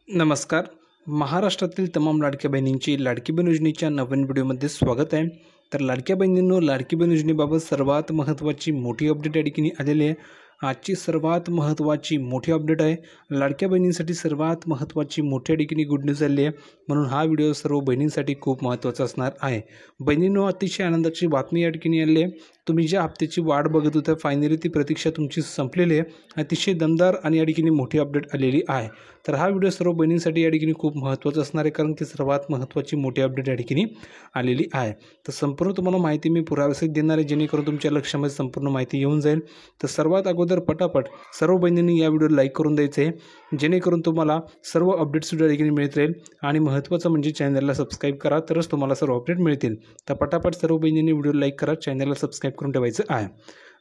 नमस्कार. महाराष्ट्रातील तमाम लाडक्या बहिणींची लाडकी बहीण योजनेच्या नवीन व्हिडिओमध्ये स्वागत आहे. तर लाडक्या बहिणींनो, लाडकी बहीण योजनेबाबत सर्वात महत्त्वाची मोठी अपडेट या ठिकाणी आलेली आहे. आजची सर्वात महत्त्वाची मोठी अपडेट आहे. लाडक्या बहिणींसाठी सर्वात महत्त्वाची मोठ्या ठिकाणी गुड न्यूज आली आहे, म्हणून हा व्हिडिओ सर्व बहिणींसाठी खूप महत्त्वाचा असणार आहे. बहिणींनो, अतिशय आनंदाची बातमी या ठिकाणी आली आहे. तुम्ही ज्या हप्त्याची वाट बघत होता, फायनली ती प्रतीक्षा तुमची संपलेली आहे. अतिशय दमदार आणि या ठिकाणी मोठी अपडेट आलेली आहे. तर हा व्हिडिओ सर्व बहिणींसाठी या ठिकाणी खूप महत्त्वाचा असणार आहे, कारण ती सर्वात महत्त्वाची मोठी अपडेट या ठिकाणी आलेली आहे. तर संपूर्ण तुम्हाला माहिती मी पुराव्यासहित देणार आहे, जेणेकरून तुमच्या लक्षामध्ये संपूर्ण माहिती येऊन जाईल. तर सर्वात अगोदर पटापट सर्व बहिणींनी या व्हिडिओला लाईक करून द्यायचं आहे, जेणेकरून तुम्हाला सर्व अपडेट्स या ठिकाणी मिळत राहील. आणि महत्त्वाचं म्हणजे चॅनलला सबस्क्राईब करा, तरच तुम्हाला सर्व अपडेट मिळतील. तर पटापट सर्व बहिणींनी व्हिडिओ लाईक करा, चॅनलला सबस्क्राईब करून ठेवायचं आहे.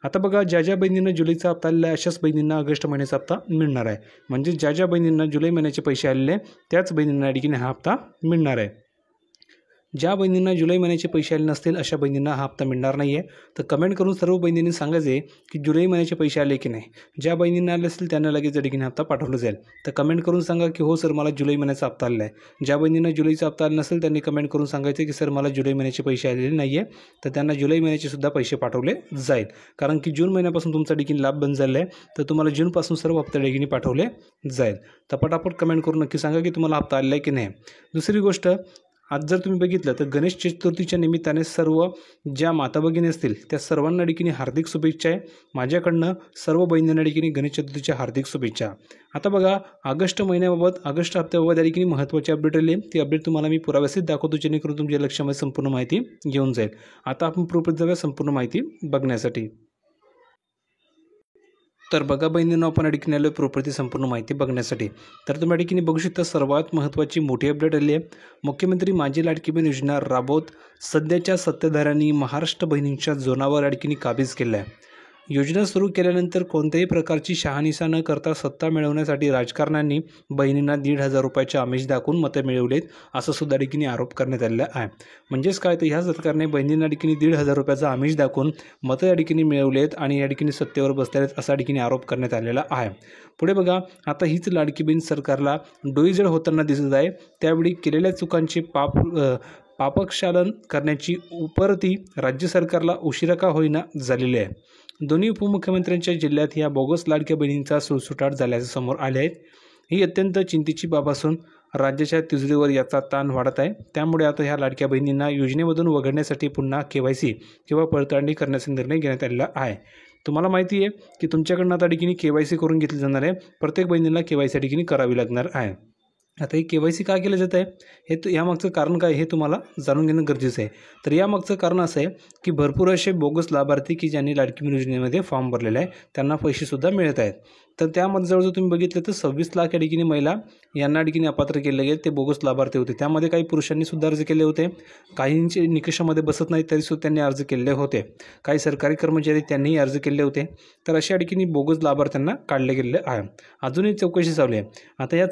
आता बघा, ज्या बहिणींना जुलैचा हप्ता आलेला आहे, अशाच बहिणींना ऑगस्ट महिन्याचा हप्ता मिळणार आहे. म्हणजे ज्या बहिणींना जुलै महिन्याचे पैसे आलेले त्याच बहिणींना या ठिकाणी हा हप्ता मिळणार आहे. ज्या बहिणींना जुलै महिन्याचे पैसे आले नसतील, अशा बहिणींना हा हप्ता मिळणार नाही आहे. तर कमेंट करून सर्व बहिणींनी सांगायचे की जुलै महिन्याचे पैसे आले की नाही. ज्या बहिणींना आले असतील त्यांना लगेच या ठिकाणी हप्ता पाठवला जाईल. तर कमेंट करून सांगा की हो सर, मला जुलै महिन्याचा हप्ता आलेला आहे. ज्या बहिणींना जुलैचा हप्ता आला नसेल त्यांनी कमेंट करून सांगायचे की सर, मला जुलै महिन्याचे पैसे आलेले नाही आहे. तर त्यांना जुलै महिन्याचे सुद्धा पैसे पाठवले जाईल, कारण की जून महिन्यापासून तुमचा ठिकाणी लाभ बंद झाला आहे. तर तुम्हाला जूनपासून सर्व हप्ते ठिकाणी पाठवले जाईल. तर पटापट कमेंट करून नक्की सांगा की तुम्हाला हप्ता आलेला आहे की नाही. दुसरी गोष्ट, आज जर तुम्ही बघितलं तर गणेश चतुर्थीच्या निमित्ताने सर्व ज्या माता भगिनी असतील त्या सर्वांना ठिकाणी हार्दिक शुभेच्छा आहे. माझ्याकडनं सर्व बहिणींना ठिकाणी गणेश चतुर्थीच्या हार्दिक शुभेच्छा. आता बघा, ऑगस्ट महिन्याबाबत, ऑगस्ट हप्त्याबाबत या ठिकाणी महत्त्वाची अपडेट आली. ती अपडेट तुम्हाला मी पुराव्यासहित दाखवतो, जेणेकरून तुमच्या लक्षामध्ये संपूर्ण माहिती घेऊन जाईल. आता आपण पुढे जाऊया संपूर्ण माहिती बघण्यासाठी. तर बघा बहिणींनो, आपण या ठिकाणी आलो प्रॉपर्टी संपूर्ण माहिती बघण्यासाठी. तर तुम्ही या ठिकाणी बघू शकता, सर्वात महत्त्वाची मोठी अपडेट आली आहे. मुख्यमंत्री माझी लाडकी बहीण योजना राबवत सध्याच्या सत्ताधाऱ्यांनी महाराष्ट्र बहिणींच्या जोरावर या ठिकाणी काबीज केलं आहे. योजना सुरू केल्यानंतर कोणत्याही प्रकारची शहानिशा न करता सत्ता मिळवण्यासाठी राजकारण्यांनी बहिणींना 1,500 रुपयाचे आमिष दाखवून मतं मिळवलेत, असं सुद्धा ठिकाणी आरोप करण्यात आलेला आहे. म्हणजेच काय, तर ह्या सरकारने बहिणींना ठिकाणी 1,500 रुपयाचा आमिष दाखवून मतं या ठिकाणी मिळवलेत आणि या ठिकाणी सत्तेवर बसलेत, असा ठिकाणी आरोप करण्यात आलेला आहे. पुढे बघा, आता हीच लाडकी बहीण सरकारला डोईजड होताना दिसत आहे. त्यावेळी केलेल्या चुकांचे पापक्षालन करण्याची उपरती राज्य सरकारला उशिरा का होईना झालेली आहे. दोन्ही उपमुख्यमंत्र्यांच्या जिल्ह्यात या बोगस लाडक्या बहिणींचा सुळसुटाट झाल्याचे समोर आले आहेत. ही अत्यंत चिंतेची बाब असून राज्याच्या तिजोरीवर याचा ताण वाढत आहे. त्यामुळे आता ह्या लाडक्या बहिणींना योजनेमधून वगळण्यासाठी पुन्हा KYC किंवा पडताळणी करण्याचा निर्णय घेण्यात आलेला आहे. तुम्हाला माहिती आहे की तुमच्याकडनं आता ठिकाणी KYC करून घेतली जाणार आहे. प्रत्येक बहिणीला KYC ठिकाणी करावी लागणार आहे. आता ही KYC का केलं जात आहे, हे यामागचं कारण काय हे तुम्हाला जाणून घेणं गरजेचं आहे. तर यामागचं कारण असं आहे की भरपूर असे बोगस लाभार्थी की ज्यांनी लाडकी बहीण योजनेमध्ये फॉर्म भरलेला आहे, त्यांना पैसेसुद्धा मिळत आहेत. तर त्यामध्ये जवळजवळ तुम्ही बघितलं तर 26 लाख या ठिकाणी महिला यांना ठिकाणी अपात्र केले गेले, ते बोगस लाभार्थी होते. त्यामध्ये काही पुरुषांनी सुद्धा अर्ज केले होते, काहींचे निकषामध्ये बसत नाही तरीसुद्धा त्यांनी अर्ज केले होते. काही सरकारी कर्मचारी त्यांनीही अर्ज केले होते. तर अशा ठिकाणी बोगस लाभार्थ्यांना काढले गेलेले आहे. अजूनही चौकशी चालू आहे. आता या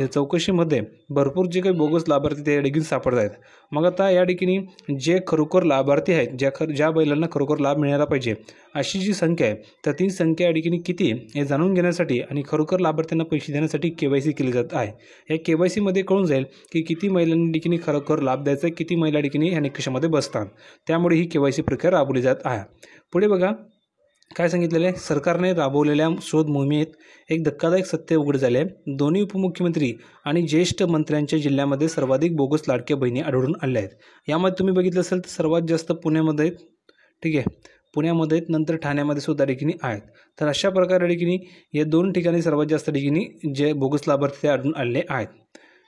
चौकशीमध्ये भरपूर जे काही बोगस लाभार्थी त्या ठिकाणी सापडत आहेत. मग आता या ठिकाणी जे खरोखर लाभार्थी आहेत, ज्या बैलांना खरोखर लाभ मिळाला पाहिजे अशी जी संख्या आहे, तर ती संख्या या ठिकाणी किती हे जाणून घेण्यासाठी आणि खरोखर लाभार्थ्यांना पैसे देण्यासाठी KYC केली जात आहे. या KYCमध्ये कळून जाईल की किती महिलांनी ठिकाणी खरोखर लाभ द्यायचा आहे, किती महिला ठिकाणी या निकषामध्ये बसतात. त्यामुळे ही KYC प्रक्रिया राबवली जात आहे. पुढे बघा काय सांगितलेलं आहे, सरकारने राबवलेल्या शोध मोहिमेत एक धक्कादायक सत्य उघड झाले आहे. दोन्ही उपमुख्यमंत्री आणि ज्येष्ठ मंत्र्यांच्या जिल्ह्यामध्ये सर्वाधिक बोगस लाडक्या बहिणी आढळून आल्या आहेत. यामध्ये तुम्ही बघितलं असेल तर सर्वात जास्त पुण्यामध्ये, ठीक आहे, पुण्यामध्ये, नंतर ठाण्यामध्ये सुद्धा ठिकाणी आहेत. तर अशा प्रकारे ठिकाणी या दोन ठिकाणी सर्वात जास्त ठिकाणी जे बोगस लाभार्थी ते आढळून आलेले आहेत.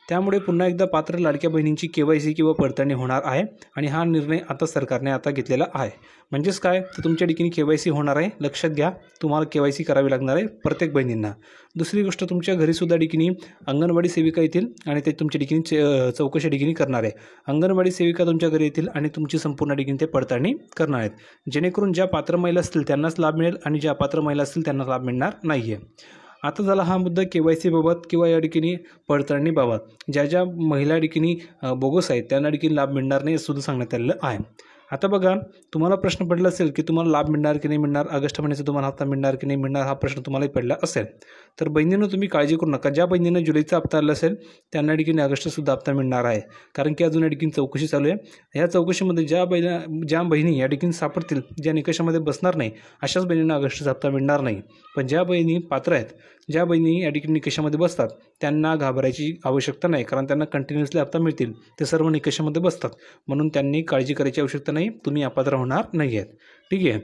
त्यामुळे पुन्हा एकदा पात्र लाडक्या बहिणींची KYC किंवा पडताळणी होणार आहे आणि हा निर्णय आता सरकारने आता घेतलेला आहे. म्हणजेच काय, तर तुमच्या ठिकाणी KYC होणार आहे. लक्षात घ्या, तुम्हाला KYC करावी लागणार आहे प्रत्येक बहिणींना. दुसरी गोष्ट, तुमच्या घरीसुद्धा ठिकाणी अंगणवाडी सेविका येतील आणि ते तुमच्या ठिकाणी चौकशी ठिकाणी करणार आहे. अंगणवाडी सेविका तुमच्या घरी येतील आणि तुमची संपूर्ण ठिकाणी ते पडताळणी करणार आहेत, जेणेकरून ज्या पात्र महिला असतील त्यांनाच लाभ मिळेल आणि ज्या अपात्र महिला असतील त्यांना लाभ मिळणार नाही आहे. आता झाला हा मुद्दा KYC बाबत किंवा या ठिकाणी पडताळणीबाबत. ज्या महिला ठिकाणी बोगस आहेत त्यांना ठिकाणी लाभ मिळणार नाही असं सुद्धा सांगण्यात आलेलं आहे. आता बघा, तुम्हाला प्रश्न पडला असेल की तुम्हाला लाभ मिळणार की नाही मिळणार, ऑगस्ट महिन्याचा तुम्हाला हप्ता मिळणार की नाही मिळणार, हा प्रश्न तुम्हालाही पडला असेल. तर बहिणींनो तुम्ही काळजी करू नका. ज्या बहिणींना जुलैचा हप्ता आला असेल त्यांना ठिकाणी ऑगस्टसुद्धा हप्ता मिळणार आहे, कारण की अजून या ठिकाणी चौकशी चालू आहे. ह्या चौकशीमध्ये ज्या बहिणी या ठिकाणी सापडतील, ज्या निकषामध्ये बसणार नाही, अशाच बहिणींना ऑगस्टचा हप्ता मिळणार नाही. पण ज्या बहिणी पात्र आहेत, ज्या बहिणी या ठिकाणी निकषामध्ये बसतात त्यांना घाबरायची आवश्यकता नाही, कारण त्यांना कंटिन्युअसली हप्ता मिळतील. ते सर्व निकषामध्ये बसतात, म्हणून त्यांनी काळजी करायची आवश्यकता नाही. तुम्ही अपात्र होणार नाही आहेत. ठीक आहे,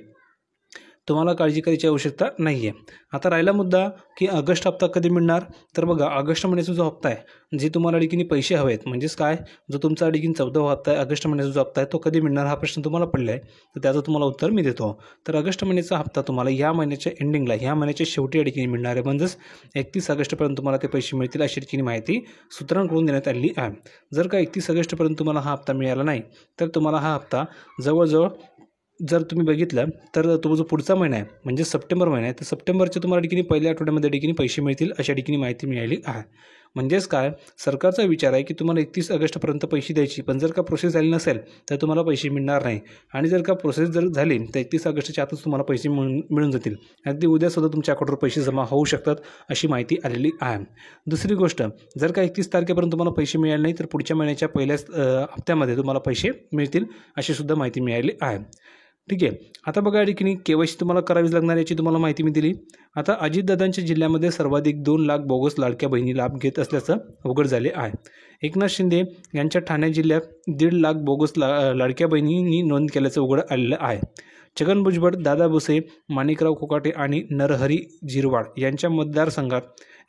तुम्हाला काळजी करायची आवश्यकता नाही आहे. आता राहिला मुद्दा की ऑगस्ट हप्ता कधी मिळणार. तर बघा, ऑगस्ट महिन्याचा जो हप्ता आहे, जे तुम्हाला ठिकाणी पैसे हवे आहेत, म्हणजेच काय, जो तुमचा ठिकाणी 14वा हप्ता आहे, ऑगस्ट महिन्याचा जो हप्ता आहे तो कधी मिळणार हा प्रश्न तुम्हाला पडला आहे. तर त्याचं तुम्हाला उत्तर मी देतो. तर ऑगस्ट महिन्याचा हप्ता तुम्हाला या महिन्याच्या एंडिंगला, ह्या महिन्याच्या शेवटी या ठिकाणी मिळणार आहे. म्हणजेच 31 ऑगस्टपर्यंत तुम्हाला ते पैसे मिळतील अशी ठिकाणी माहिती सूत्रांकडून देण्यात आलेली आहे. जर का 31 ऑगस्टपर्यंत तुम्हाला हा हप्ता मिळाला नाही, तर तुम्हाला हा हप्ता जवळजवळ, जर तुम्ही बघितलं तर तो जो पुढचा महिना आहे म्हणजे सप्टेंबर महिना आहे, तर सप्टेंबरच्या तुम्हाला ठिकाणी पहिल्या आठवड्यामध्ये ठिकाणी पैसे मिळतील अशा ठिकाणी माहिती मिळाली आहे. म्हणजेच काय, सरकारचा विचार आहे की तुम्हाला 31 ऑगस्टपर्यंत पैसे द्यायची, पण जर का प्रोसेस झाली नसेल तर तुम्हाला पैसे मिळणार नाही. आणि जर का प्रोसेस जर झाली तर 31 ऑगस्टच्या आतच तुम्हाला पैसे मिळून जातील. अगदी उद्यासुद्धा तुमच्या अकाउंटवर पैसे जमा होऊ शकतात अशी माहिती आलेली आहे. दुसरी गोष्ट, जर का 31 तारखेपर्यंत तुम्हाला पैसे मिळाले नाही तर पुढच्या महिन्याच्या पहिल्याच हप्त्यामध्ये तुम्हाला पैसे मिळतील अशी सुद्धा माहिती मिळाली आहे. ठीक आहे, आता बघा या ठिकाणी KYC तुम्हाला करावीच लागणार याची तुम्हाला माहिती मी दिली. आता अजितदादांच्या जिल्ह्यामध्ये सर्वाधिक 2 लाख बोगस लाडक्या बहिणी लाभ घेत असल्याचं उघड झाले आहे. एकनाथ शिंदे यांच्या ठाणे जिल्ह्यात 1.5 लाख बोगस लाडक्या बहिणींनी नोंद केल्याचं उघड आलेलं आहे. छगन भुजबळ, दादा भुसे, माणिकराव कोकाटे आणि नरहरी झिरवाळ यांच्या मतदारसंघात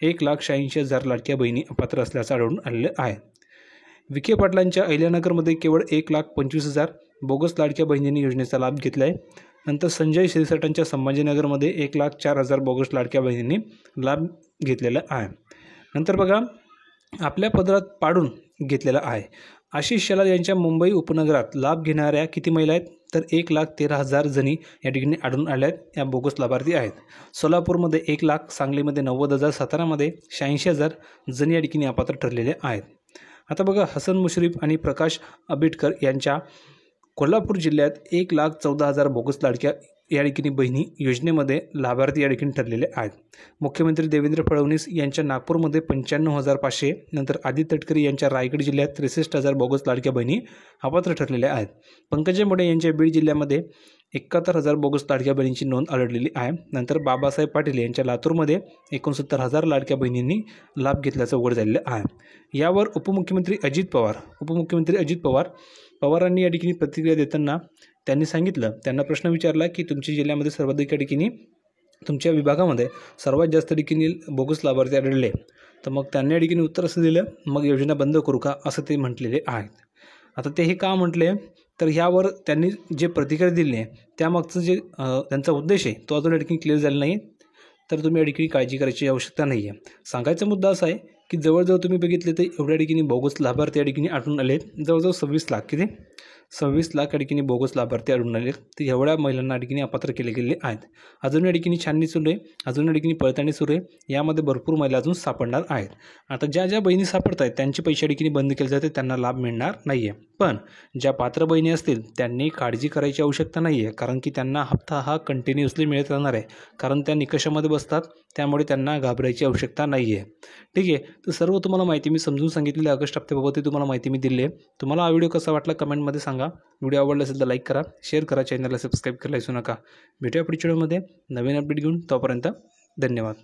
1,86,000 लाडक्या बहिणी अपात्र असल्याचं आढळून आलेलं आहे. विखे पाटलांच्या अहिल्यानगरमध्ये केवळ 1,25,000 बोगस लाडक्या बहिणींनी योजनेचा लाभ घेतला आहे. नंतर संजय शिरसाटांच्या संभाजीनगरमध्ये 1,04,000 बोगस लाडक्या बहिणींनी लाभ घेतलेला आहे. नंतर बघा, आपल्या पदरात पाडून घेतलेला आहे. आशिष शेलार यांच्या मुंबई उपनगरात लाभ घेणाऱ्या किती महिला आहेत, तर 1,13,000 जणी या ठिकाणी आढळून आल्या आहेत, या बोगस लाभार्थी आहेत. सोलापूरमध्ये 1 लाख, सांगलीमध्ये 90,000, सातारामध्ये 86,000 जणी या ठिकाणी अपात्र ठरलेले आहेत. आता बघा, हसन मुश्रीफ आणि प्रकाश आंबेडकर यांच्या कोल्हापूर जिल्ह्यात 1,14,000 बोगस लाडक्या या ठिकाणी बहिणी योजनेमध्ये लाभार्थी या ठिकाणी ठरलेले आहेत. मुख्यमंत्री देवेंद्र फडणवीस यांच्या नागपूरमध्ये 95,500, नंतर आदित्य तटकरे यांच्या रायगड जिल्ह्यात 63,000 बोगस लाडक्या बहिणी अपात्र ठरलेल्या आहेत. पंकजा मुंडे यांच्या बीड जिल्ह्यामध्ये 71,000 बोगस लाडक्या बहिणींची नोंद आढळलेली आहे. नंतर बाबासाहेब पाटील यांच्या लातूरमध्ये 69,000 लाडक्या बहिणींनी लाभ घेतल्याचं उघड झालेलं आहे. यावर उपमुख्यमंत्री अजित पवारांनी या ठिकाणी प्रतिक्रिया देताना त्यांनी सांगितलं, त्यांना प्रश्न विचारला की तुमच्या जिल्ह्यामध्ये सर्वाधिक या ठिकाणी, तुमच्या विभागामध्ये सर्वात जास्त ठिकाणी बोगस लाभार्थी आढळले, तर मग त्यांनी या ठिकाणी उत्तर असं दिलं, मग योजना बंद करू का, असं ते म्हटलेले आहेत. आता ते हे का म्हटले, तर ह्यावर त्यांनी जे प्रतिक्रिया दिली आहे त्यामागचं जे त्यांचा उद्देश आहे तो अजून या ठिकाणी क्लिअर झाला नाही. तर तुम्ही या ठिकाणी काळजी करायची आवश्यकता नाही आहे. सांगायचा मुद्दा असा आहे की जवळजवळ तुम्ही बघितले तर एवढ्या ठिकाणी बोगस लाभार्थी या ठिकाणी आढळून आले, जवळजवळ 26 लाख, किती 26 लाख या ठिकाणी बोगस लाभार्थी आढळून आले. तर एवढ्या महिलांना या ठिकाणी अपात्र केले गेले आहेत. अजून या ठिकाणी छाननी सुरू आहे, अजून या ठिकाणी पडताळणी सुरू आहे. यामध्ये भरपूर महिला अजून सापडणार आहेत. आता ज्या बहिणी सापडत आहेत त्यांचे पैसे या ठिकाणी बंद केले जाते, त्यांना लाभ मिळणार नाही आहे. पण ज्या पात्र बहिणी असतील त्यांनी काळजी करायची आवश्यकता नाही आहे, कारण की त्यांना हप्ता हा कंटिन्युअसली मिळत राहणार आहे, कारण त्या निकषामध्ये बसतात, त्यामुळे त्यांना घाबरायची आवश्यकता नाही आहे. ठीक आहे, तर सर्व तुम्हाला माहिती मी समजून सांगितलेली ऑगस्ट हप्त्याबाबत तुम्हाला माहिती मी दिली आहे. तुम्हाला हा व्हिडिओ कसा वाटला कमेंटमध्ये सांगा. व्हिडिओ आवडला असेल तर लाईक करा, शेअर करा, चॅनलला सबस्क्राईब करायला विसरू नका. भेटूया पुढच्या व्हिडिओमध्ये नवीन अपडेट घेऊन. तोपर्यंत धन्यवाद.